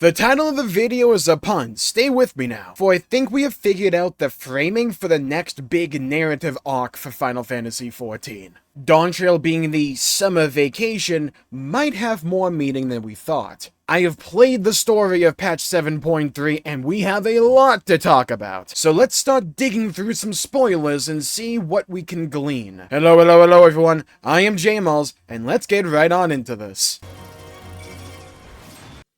The title of the video is a pun, stay with me now, for I think we have figured out the framing for the next big narrative arc for Final Fantasy XIV. Dawntrail being the summer vacation might have more meaning than we thought. I have played the story of patch 7.3 and we have a lot to talk about. So let's start digging through some spoilers and see what we can glean. Hello everyone, I am Jmulls, and let's get right on into this.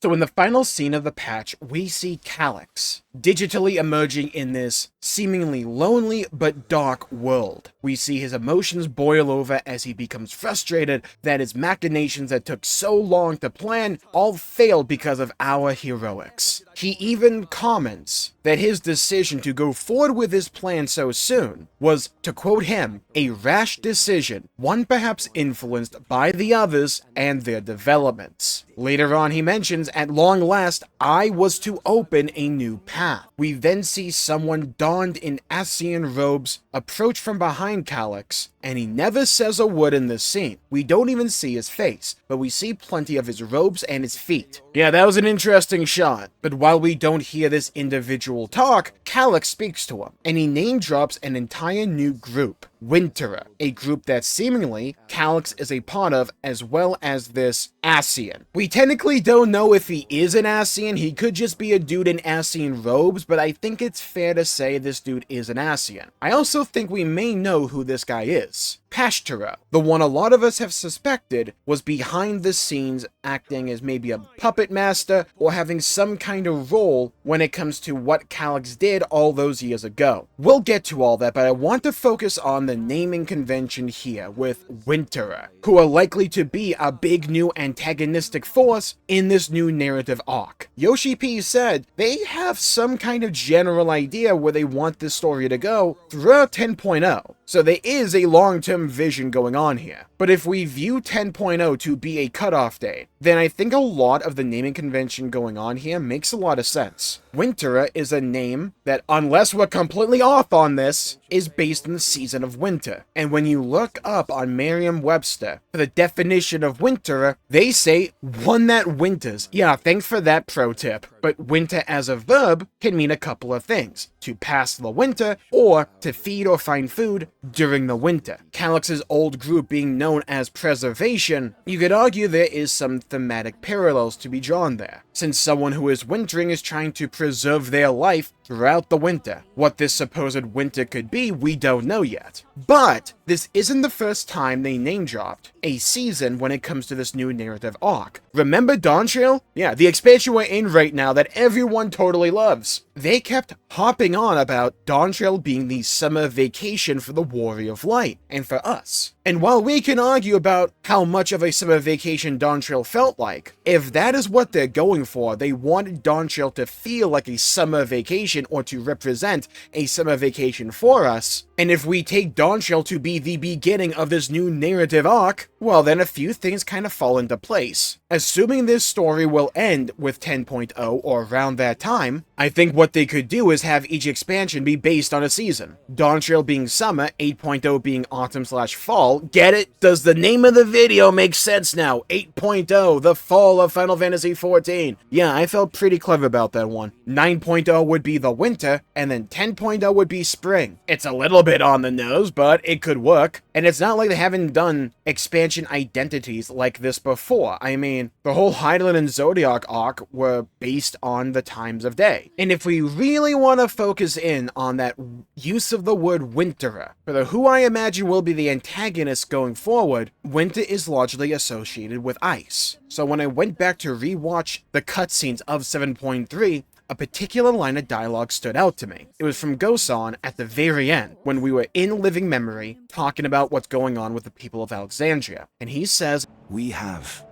So in the final scene of the patch, we see Calyx digitally emerging in this seemingly lonely but dark world. We see his emotions boil over as he becomes frustrated that his machinations that took so long to plan all failed because of our heroics. He even comments that his decision to go forward with his plan so soon was, to quote him, a rash decision, one perhaps influenced by the others and their developments. Later on he mentions, at long last, I was to open a new path. We then see someone donned in Asen robes approach from behind Calyx, and he never says a word in this scene. We don't even see his face, but we see plenty of his robes and his feet. Yeah, that was an interesting shot. But while we don't hear this individual talk, Calyx speaks to him, and he name drops an entire new group. Winterer, a group that seemingly Calyx is a part of, as well as this Asen. We technically don't know if he is an Asen, he could just be a dude in Asen robes, but I think it's fair to say this dude is an Asen. I also think we may know who this guy is. Pashtera, the one a lot of us have suspected was behind the scenes acting as maybe a puppet master or having some kind of role when it comes to what Calyx did all those years ago. We'll get to all that, but I want to focus on the naming convention here with Winterer, who are likely to be a big new antagonistic force in this new narrative arc. Yoshi P said they have some kind of general idea where they want this story to go throughout 10.0. So there is a long-term vision going on here. But if we view 10.0 to be a cutoff date, then I think a lot of the naming convention going on here makes a lot of sense. Winterer is a name that, unless we're completely off on this, is based in the season of winter. And when you look up on Merriam-Webster for the definition of Winterer, they say one that winters. Yeah, thanks for that pro tip. But winter as a verb can mean a couple of things: to pass the winter, or to feed or find food during the winter. Calyx's old group being known as Preservation, you could argue there is some thematic parallels to be drawn there, since someone who is wintering is trying to preserve their life throughout the winter. What this supposed winter could be, we don't know yet. But this isn't the first time they name-dropped a season when it comes to this new narrative arc. Remember Dawntrail? Yeah, the expansion we're in right now that everyone totally loves. They kept hopping on about Dawntrail being the summer vacation for the Warrior of Light, and for us. And while we can argue about how much of a summer vacation Dawntrail felt like, if that is what they're going for, they wanted Dawntrail to feel like a summer vacation or to represent a summer vacation for us, and if we take Dawntrail to be the beginning of this new narrative arc, well then a few things kind of fall into place. Assuming this story will end with 10.0 or around that time, I think what they could do is have each expansion be based on a season. Dawntrail being summer, 8.0 being autumn/fall. Get it? Does the name of the video make sense now? 8.0, the fall of Final Fantasy XIV. Yeah, I felt pretty clever about that one. 9.0 would be the winter, and then 10.0 would be spring. It's a little bit on the nose, but it could work. And it's not like they haven't done expansion identities like this before. I mean, the whole Hydaelyn and Zodiac arc were based on the times of day. And if we really want to focus in on that use of the word Winterer, for who I imagine will be the antagonist going forward, winter is largely associated with ice. So when I went back to rewatch the cutscenes of 7.3, a particular line of dialogue stood out to me. It was from Gosan at the very end, when we were in living memory, talking about what's going on with the people of Alexandria. And he says, "We have.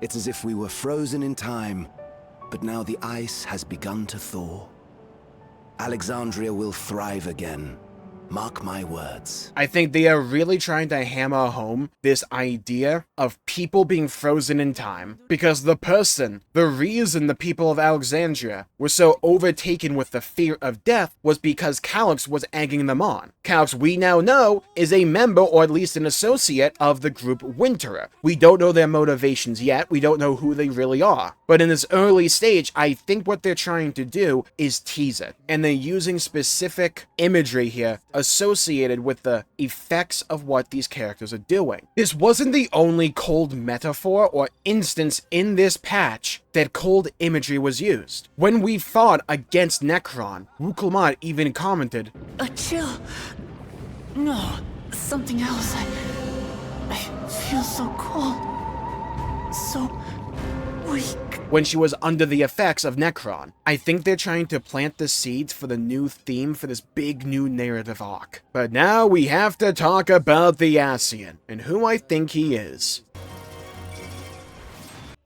It's as if we were frozen in time, but now the ice has begun to thaw. Alexandria will thrive again. Mark my words. I think they are really trying to hammer home this idea of people being frozen in time, because the reason the people of Alexandria were so overtaken with the fear of death was because Calyx was egging them on. Calyx, we now know, is a member, or at least an associate, of the group Winterer. We don't know their motivations yet, we don't know who they really are. But in this early stage, I think what they're trying to do is tease it. And they're using specific imagery here associated with the effects of what these characters are doing. This wasn't the only cold metaphor or instance in this patch that cold imagery was used. When we fought against Necron, Wukulmat even commented, "A chill. No, something else. I feel so cold. So weak." when she was under the effects of Necron. I think they're trying to plant the seeds for the new theme for this big new narrative arc. But now we have to talk about the Asen, and who I think he is.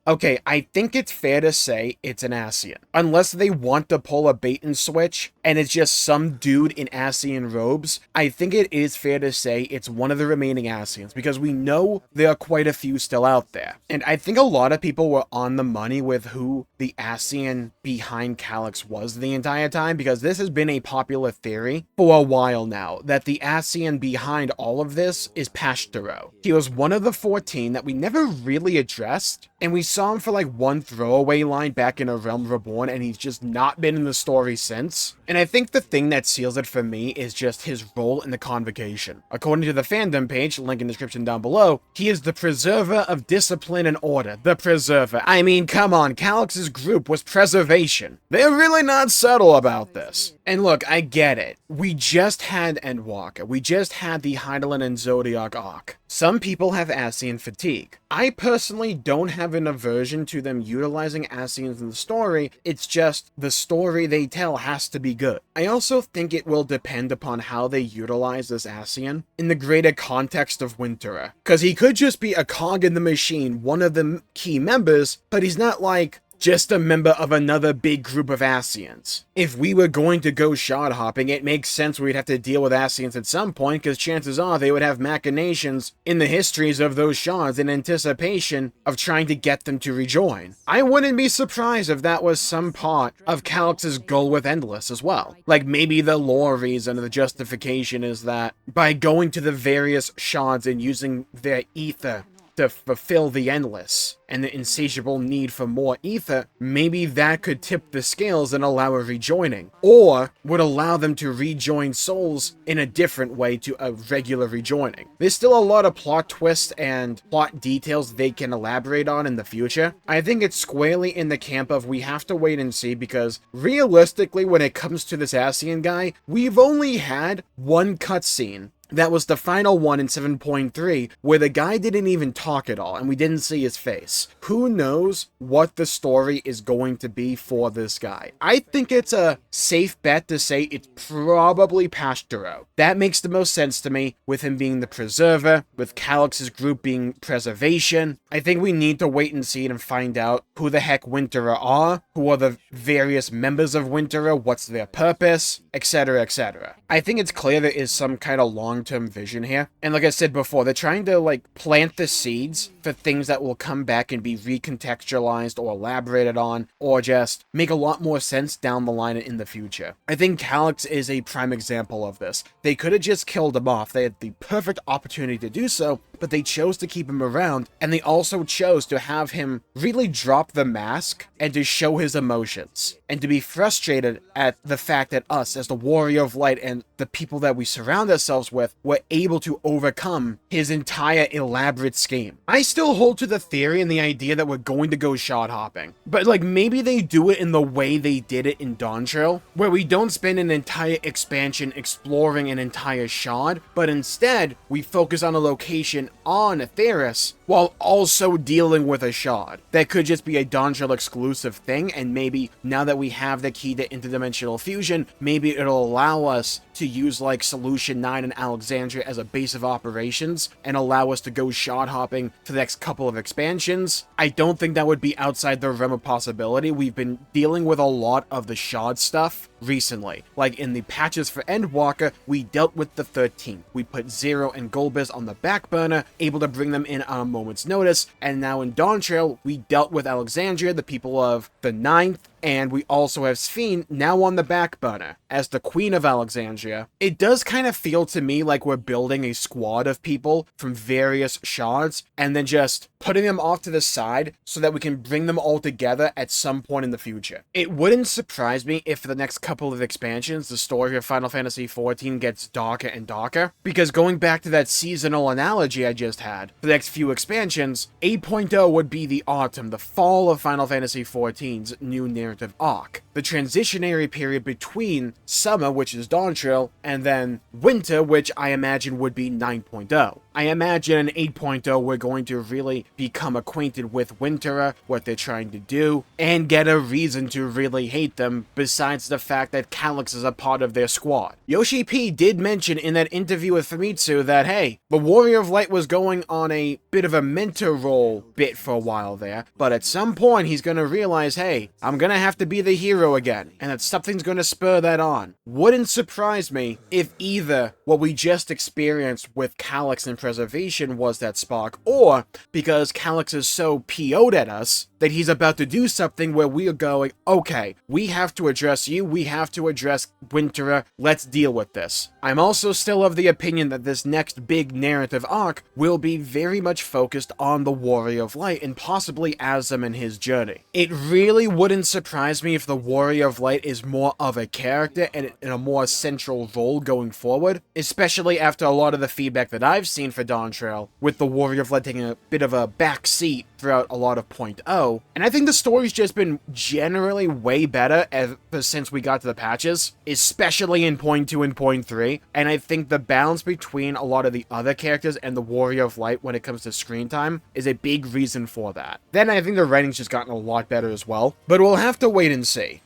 Okay, I think it's fair to say it's an Asen. Unless they want to pull a bait and switch, and it's just some dude in Asen robes, I think it is fair to say it's one of the remaining Asens, because we know there are quite a few still out there. And I think a lot of people were on the money with who the Asen behind Calyx was the entire time, because this has been a popular theory for a while now, that the Asen behind all of this is Pashtero. He was one of the 14 that we never really addressed, and we saw him for like one throwaway line back in A Realm Reborn, and he's just not been in the story since. And I think the thing that seals it for me is just his role in the Convocation. According to the fandom page, link in the description down below, he is the preserver of discipline and order. The preserver. I mean, come on, Calyx's group was preservation. They're really not subtle about this. And look, I get it. We just had Endwalker. We just had the Heidelin and Zodiac arc. Some people have Asen fatigue. I personally don't have an aversion to them utilizing Asens in the story, it's just the story they tell has to be good. I also think it will depend upon how they utilize this Asen in the greater context of Winterer. Because he could just be a cog in the machine, one of the key members, but he's not like just a member of another big group of Asens. If we were going to go shard hopping, it makes sense we'd have to deal with Asens at some point, because chances are they would have machinations in the histories of those shards in anticipation of trying to get them to rejoin. I wouldn't be surprised if that was some part of Calyx's goal with Endless as well. Like maybe the lore reason or the justification is that by going to the various shards and using their ether to fulfill the Endless and the insatiable need for more ether, maybe that could tip the scales and allow a rejoining, or would allow them to rejoin souls in a different way to a regular rejoining. There's still a lot of plot twists and plot details they can elaborate on in the future. I think it's squarely in the camp of we have to wait and see, because realistically when it comes to this Asen guy, we've only had one cutscene. That was the final one in 7.3, where the guy didn't even talk at all, and we didn't see his face. Who knows what the story is going to be for this guy? I think it's a safe bet to say it's probably Pashtero. That makes the most sense to me, with him being the preserver, with Calyx's group being preservation. I think we need to wait and see and find out who the heck Winterer are, who are the various members of Winterer, what's their purpose, etc, etc. I think it's clear there is some kind of long-term vision here. And like I said before, they're trying to like plant the seeds for things that will come back and be recontextualized or elaborated on, or just make a lot more sense down the line in the future. I think Calyx is a prime example of this. They could have just killed him off. They had the perfect opportunity to do so, but they chose to keep him around, and they also chose to have him really drop the mask and to show his emotions, and to be frustrated at the fact that us, as the Warrior of Light and the people that we surround ourselves with, were able to overcome his entire elaborate scheme. I still hold to the theory and the idea that we're going to go shard hopping, but like maybe they do it in the way they did it in Dawntrail, where we don't spend an entire expansion exploring an entire shard, but instead we focus on a location on Theris while also dealing with a shard. That could just be a Dontrell exclusive thing, and maybe now that we have the key to interdimensional fusion, maybe it'll allow us to use like Solution 9 and Alexandria as a base of operations and allow us to go shard hopping for the next couple of expansions. I don't think that would be outside the realm of possibility. We've been dealing with a lot of the shard stuff recently. Like in the patches for Endwalker, we dealt with the 13th. We put Zero and Golbez on the back burner, able to bring them in on a moment's notice, and now in Dawntrail, we dealt with Alexandria, the people of the 9th, and we also have Sphene now on the back burner as the Queen of Alexandria. It does kind of feel to me like we're building a squad of people from various shards and then just putting them off to the side so that we can bring them all together at some point in the future. It wouldn't surprise me if for the next couple of expansions, the story of Final Fantasy XIV gets darker and darker, because going back to that seasonal analogy I just had, for the next few expansions, 8.0 would be the autumn, the fall of Final Fantasy XIV's new narrative arc. The transitionary period between summer, which is Dawntrail, and then winter, which I imagine would be 9.0. I imagine in 8.0 we're going to really become acquainted with Winterer, what they're trying to do, and get a reason to really hate them, besides the fact that Calyx is a part of their squad. Yoshi P did mention in that interview with Famitsu that, hey, the Warrior of Light was going on a bit of a mentor role bit for a while there, but at some point he's gonna realize, hey, I'm gonna have to be the hero again, and that something's gonna spur that on. Wouldn't surprise me if either what we just experienced with Calyx and Preservation was that spark, or because Calyx is so PO'd at us that he's about to do something where we are going, okay, we have to address you, we have to address Winterer, let's deal with this. I'm also still of the opinion that this next big narrative arc will be very much focused on the Warrior of Light and possibly Asen and his journey. It really wouldn't surprise me if the Warrior of Light is more of a character and in a more central role going forward, especially after a lot of the feedback that I've seen for Dawntrail, with the Warrior of Light taking a bit of a back seat throughout a lot of .0, and I think the story's just been generally way better ever since we got to the patches, especially in .2 and .3, and I think the balance between a lot of the other characters and the Warrior of Light when it comes to screen time is a big reason for that. Then I think the writing's just gotten a lot better as well, but we'll have to wait and see.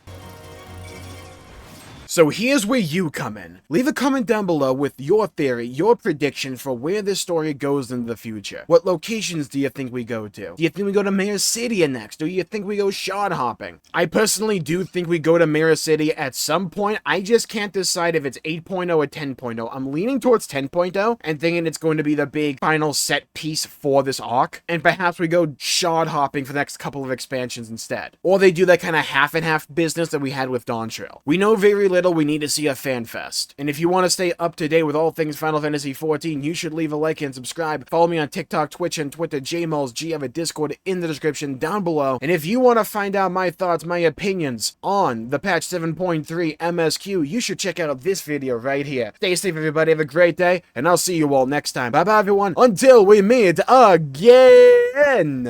So here's where you come in. Leave a comment down below with your theory, your prediction for where this story goes in the future. What locations do you think we go to? Do you think we go to Mirror City next? Do you think we go shard hopping? I personally do think we go to Mirror City at some point. I just can't decide if it's 8.0 or 10.0. I'm leaning towards 10.0 and thinking it's going to be the big final set piece for this arc. And perhaps we go shard hopping for the next couple of expansions instead. Or they do that kind of half and half business that we had with Dawntrail. We know very little. We need to see a fan fest. And if you want to stay up to date with all things Final Fantasy XIV, you should leave a like and subscribe. Follow me on TikTok, Twitch, and Twitter, Jmulls G. I have a Discord in the description down below. And if you want to find out my thoughts, my opinions on the patch 7.3 MSQ, you should check out this video right here. Stay safe, everybody. Have a great day, and I'll see you all next time. Bye-bye, everyone. Until we meet again.